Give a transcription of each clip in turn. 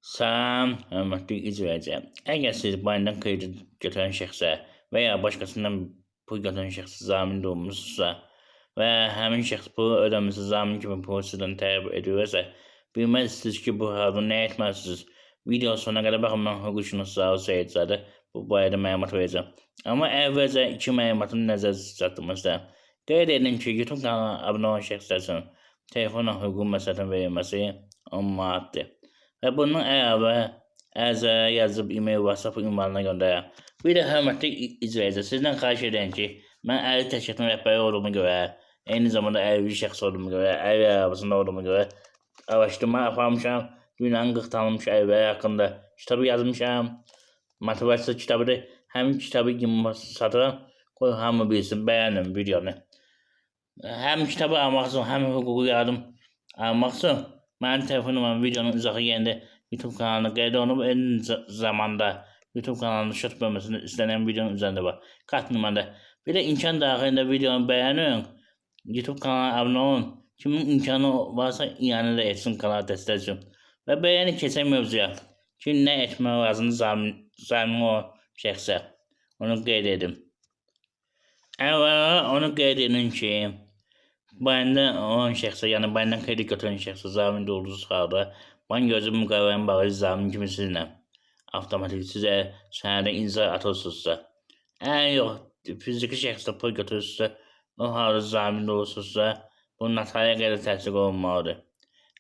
Salam, hörmətli izləyicilər. Əgər siz bankadan kredit götürən şəxsə və ya başqasından pul götürən şəxsə zamin olmusunuzsa və həmin şəxs pulu ödəməsi zamin kimi pulu sizdən tələb edirsə, bilməlisiniz ki, bu halda nə etməlisiniz? Video sonuna qədər baxın, mən hüquqşünas Zaur Seyidzadə bu barədə məlumat verəcəm. Amma əvvəlcə iki məlumatın nəzərdə çatdırmaq istəyirəm. Qeyd edin ki, YouTube kanalına abunə olan şəxslər üçün telefonla hüquq məsləhətinin verilməsi 10 manatdır. Və bundan əlavə ərizə yazıb e-mail, WhatsApp ünvanına göndərəm. Bir də hörmətli izləyicilər, sizdən xahiş edirəm ki, mən əhli təşkilatının rəhbəri olduğuma görə, eyni zamanda əhli şəxs olduğuma görə, əhli arabasında olduğuma görə araşdırma aparmışam. Dünyanın 40 tanınmış əhliləri haqqında kitabı yazmışam. Motivasiya kitabıdır. Həmin kitabı kimi satıram. Qoy hamı bilsin, bəyənin videonu. Həm kitabı almaq üçün, həm hüquqi yardım almaq üçün mənim telefonuma videonun izahatı yerində YouTube kanalına qeyd olunub. Eyni zamanda YouTube kanalının şot bölməsində istənilən videonun üzərində var. Kart nümayəndə. Bir də imkan daxilində videonu bəyənin. YouTube kanalına abunə olun. Kimin imkanı varsa iyanə də etsin kanala dəstək üçün. Və bəyəni keçək mövzuya. Ki, nə etmək lazımdır zamin olan şəxsə. Onu qeyd edim. Əvvəla onu qeyd edin ki, bankadan olan şəxsə, yəni bankadan kredit götürən şəxsə zamin olduğunuz halda bank gözü müqavilənin bağlı zamin kimi sizinlə avtomatik sizə sənədə imza atılsınızsa, əgər yox, fiziki şəxsdə pul götürürsünüzsə, o halda zamin olursunuzsa, bu notariyə qədər təsdiq olunmalıdır.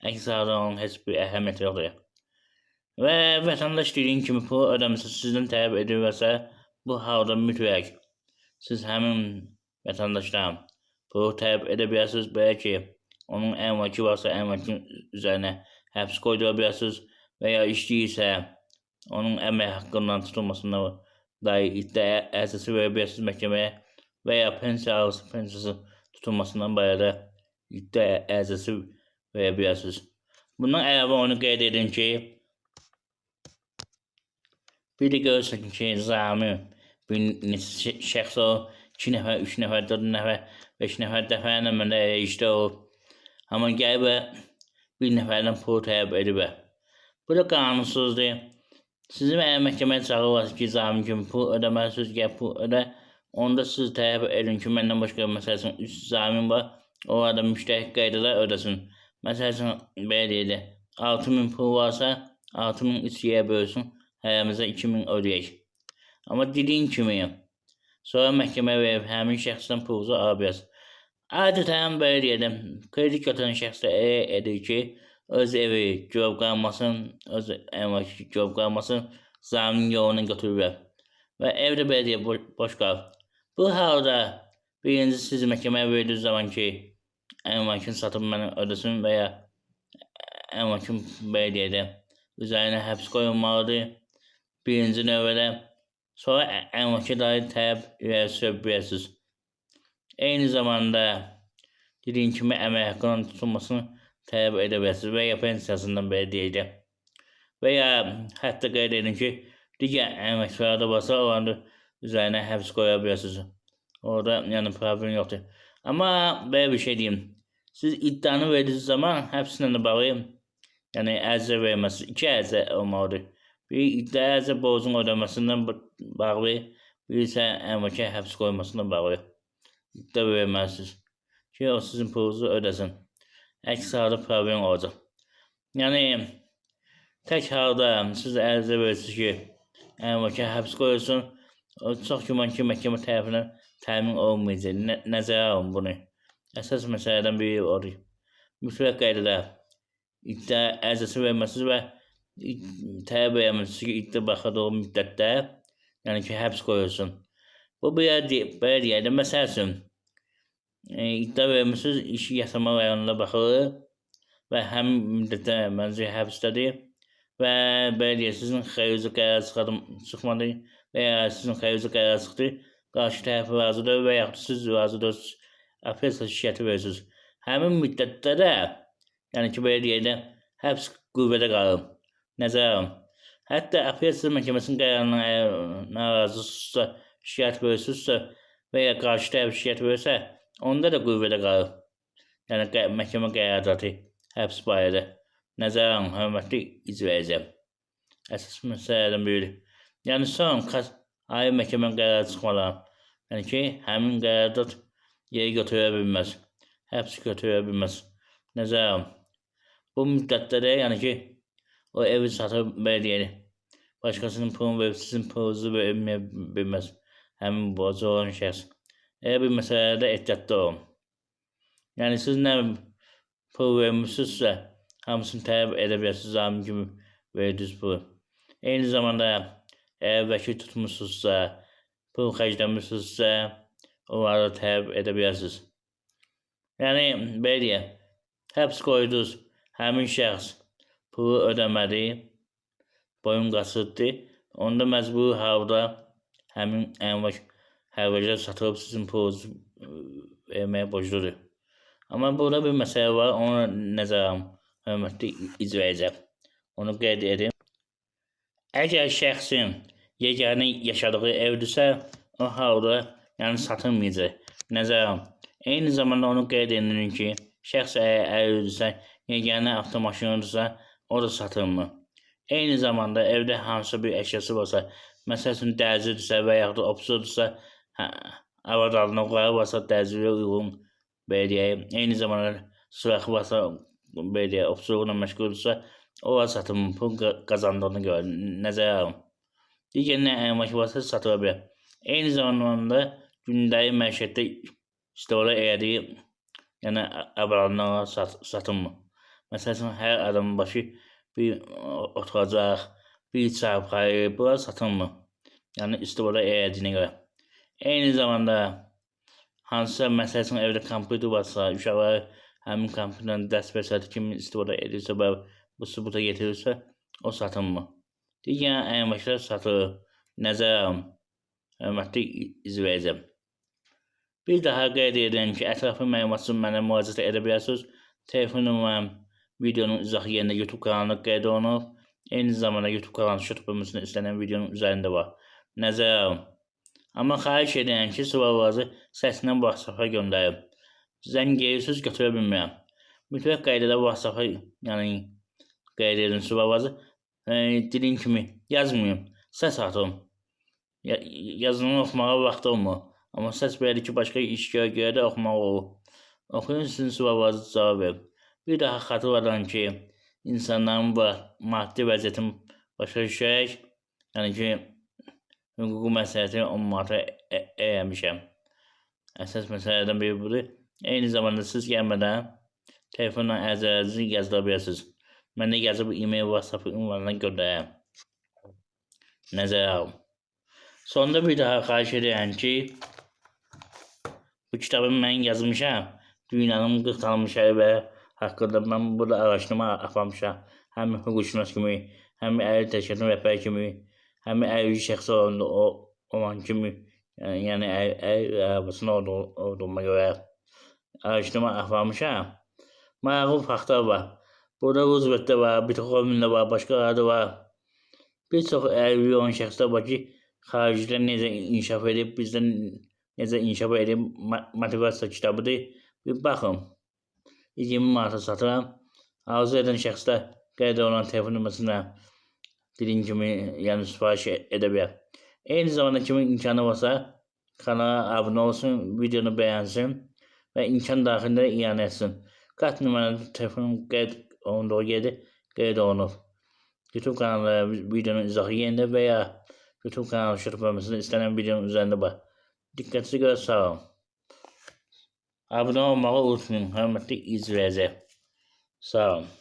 Əks halda onun heç bir əhəmiyyəti yoxdur. Və vətəndaş dediyin kimi pul ödəməsi sizdən tələb edilirsə, bu halda mütləq siz həmin vətəndaşdan pulu tələb edə bilərsiniz. Belə ki, onun əmlakı varsa əmlakın üzərinə həbs qoydura bilərsiniz və ya işləyirsə onun əmək haqqından tutulmasına dair iddia ərizəsi verə bilərsiniz məhkəməyə və ya pensiya alırsa pensiyası tutulmasından barədə iddia ərizəsi verə bilərsiniz. Bundan əlavə onu qeyd edin ki, bir də görürsən ki, zamin bir neçə şəxs o, 2 nəfər, 3 nəfər, 4 nəfər, 5 nəfər dəfələrlə məndə işdə olub. Amma gəlib bir nəfərdən pul tələb edib. Bu da qanunsuzdur. Sizin əgər məhkəməyə çağırırsa ki, zamin kimi pul ödəməlisiniz, gəl pul ödə. Onda siz tələb edin ki, məndən başqa məsələn 3 zamin var. Orada müştərək qaydalar ödəsin. Məsələn, belə deyildi, 6000 pul varsa 6000 3 yerə bölsün, hərəmizə 2000 ödəyək. Amma dediyin kimi, sonra məhkəməyə verib həmin şəxsdən pulunuzu ala bilərsiniz. Adətən belə deyəlim, kredit götürən şəxs də edir ki, öz evi görüb qalmasın, öz əmlakı görüb qalmasın, zamin yoluna götürürlər. Və evdə belə deyək, boş qalır. Bu halda birinci siz məhkəməyə verdiyiniz zaman ki, əmlakını satıb mənə ödəsin və ya əmlakın belə deyək, üzərinə həbs qoyulmalıdır. Birinci növbədə. Sonra əmlakı dair tələb irəli sürə bilərsiniz. Eyni zamanda dediyin kimi əmək haqqının tutulmasını tələb edə bilərsiniz və ya pensiyasından belə deyəcək. Və ya hətta qeyd edin ki, digər əməkçilərdə varsa, onları üzərinə həbs qoya bilərsiniz. Orada yəni problem yoxdur. Amma belə bir şey deyim. Siz iddianı verdiyiniz zaman həbslə də bağlı, yəni ərizə verməsi, 2 ərizə olmalıdır. Bir iddia ərizə borcun ödəməsindən bağlı, bir isə əmlaka həbs qoymasından bağlı iddia verməlisiniz ki, o sizin pulunuzu ödəsin. Əks halda problem olacaq. Yəni, tək halda siz ərizə verirsiniz ki, əmlaka həbs qoyulsun, çox güman ki, məhkəmə tərəfindən təmin olmayacaq. Nəzərə alın bunu. Əsas məsələdən biri odur. Mütləq qaydada iddia ərizəsi verməsiniz və tələb edəməlisiniz ki, iddia baxadığı müddətdə, yəni ki, həbs qoyulsun. Bu belə deyək, məsəl üçün, iddia vermişsiniz, işi yasama rayonuna baxılır və həmin müddətdə məncə həbsdədir və belə deyək, sizin xəricə qərar çıxmadı və ya sizin xəricə qərar çıxdı, qarşı tərəfi razıdır və yaxud siz razıdır, apelsiya şikayəti verirsiniz. Həmin müddətdə də, yəni ki, belə deyək, həbs qüvvədə qalır. Nəzərə alın. Hətta apelsiya məhkəməsinin qərarına narazısınızsa, şikayət verirsinizsə və ya qarşı tərəf şikayət verirsə, onda da qüvvədə qalır. Yəni məhkəmə qərarı həbs barədə. Nəzərə alın, hörmətli izləyicilər. Əsas məsələlərdən biri. Yəni son ali məhkəmənin qərarı çıxmalı. Yəni ki, həmin qərardat yeri götürə bilməz. Həbs götürə bilməz. Nəzərəm. Bu müddətdə də yəni ki, o evi satıb belə deyək. Başqasının pulunu verib sizin pulunuzu verməyə bilməz. Həmin borcu olan şəxs. Elə bir məsələdə ehtiyatlı olun. Yəni siz nə pul vermişsinizsə, hamısını tələb edə bilirsiniz, zamin kimi verdiniz pulu. Eyni zamanda eğer vəkil tutmuşsunuzsa, pul xərcləmişsinizsə, onları tələb edə bilirsiniz. Yəni belə deyək, həbs qoydunuz, həmin şəxs pulu ödəmədi, boyun qaçırdı, onda məcburi halda həmin əmlak hərvəcə satılıb sizin pulunuzu verməyə borcludur. Amma burada bir məsələ var, onu nəzərəm hörmətli izləyicilər. Onu qeyd edin. Əgər şəxsin yeganə yaşadığı evdirsə, o halda yəni satılmayacaq. Nəzərəm. Eyni zamanda onu qeyd edin ki, şəxs əgər əlildirsə, yeganə avtomaşınıdırsa, o da satılmır. Eyni zamanda evdə hansısa bir əşyası varsa, məsəl üçün dərzidirsə və yaxud da obsurdursa, avadanlıqları varsa, dərziyə uyğun belə deyək. Eyni zamanda suraxı varsa, belə deyək, obsurdluqla məşğuldursa, o da satılmır, pul qazandığına görə nəzərə alın. Digər nə əmlak varsa satıla bilər. Eyni zamanda gündəlik məişətdə istifadə elədiyi, yəni avadanlıqlar satılmır. Məsəl üçün, hər adamın başı bir oturacaq, bir çarpayı, bunlar satılmır. Yəni istifadə edildiyinə görə. Eyni zamanda hansısa məsəl üçün evdə kompüter varsa, uşaqlar həmin kompüterdən dərs vəsaiti kimi istifadə edirsə və bu sübuta getirirsə, o satılmır. Digər əmlaklar satılır. Nəzərə alın. Hörmətli izləyicilər. Bir daha qeyd edirəm ki, ətraflı məlumat üçün mənə müraciət edə bilərsiniz. Telefon nömrəm videonun izahı yerində YouTube kanalına qeyd olunub. Eyni zamanda YouTube kanalı şut bölməsində istənilən videonun üzərində var. Nəzərə alın. Amma xahiş edirəm ki, suallarınızı səslə WhatsApp-a göndərin. Zəng gelirsiniz, götürə bilmirəm. Mütləq qaydada WhatsApp-a yəni qeyd edin suallarınızı. Dediyim kimi yazmayın, səs atın. Yazını oxumağa vaxt olmur. Amma səs belədir ki, başqa iş görə də oxumaq olur. Oxuyun, sizin suallarınızı cavab verin. Bir daha xatırladan ki, insanların maddi vəziyyətin başa düşərək, yəni ki, hüquqi məsləhəti 10 manata eləmişəm. Əsas məsələlərdən biri budur. Eyni zamanda siz gəlmədən telefonla ərizələrinizi yazdıra bilirsiniz. Mən də yazıb e-mail, WhatsApp ünvanına göndərəm. Nəzərə alın. Sonunda bir daha xahiş edirəm ki, bu kitabı mən yazmışam. Dünyanın 40 tanınmış əli haqqında mən burada araşdırma aparmışam. Həm hüquqşünas kimi, həm əlil təşkilatının rəhbəri kimi, həm əlil şəxsi olan kimi, yəni əlil arabasında olduğuma görə araşdırma aparmışam. Maraqlı faktlar var. Burada Roosevelt'də var, Beethoven'də var, başqaları var. Bir çox əlilliyi olan şəxslər var ki, xaricdə necə inkişaf edib, bizdə necə inkişaf edib motivasiya kitabıdır. Bir baxın. 20 manata satıram. Arzu edən şəxslər qeyd olunan telefon nömrəsinə dediyim kimi yəni sifariş edə bilər. Eyni zamanda kimin imkanı varsa kanala abunə olsun, videonu bəyənsin və imkan daxilində iyanə etsin. Kart nömrəli telefonun qeyd olunduğu yerdə qeyd olunur. YouTube kanalı videonun izahı yerində və ya YouTube kanalı şut bölməsində istənilən videonun üzərində var. Diqqətinizi görə sağ olun. Abunə olmağı unutmayın, hörmətli izləyicilər. Sağ olun.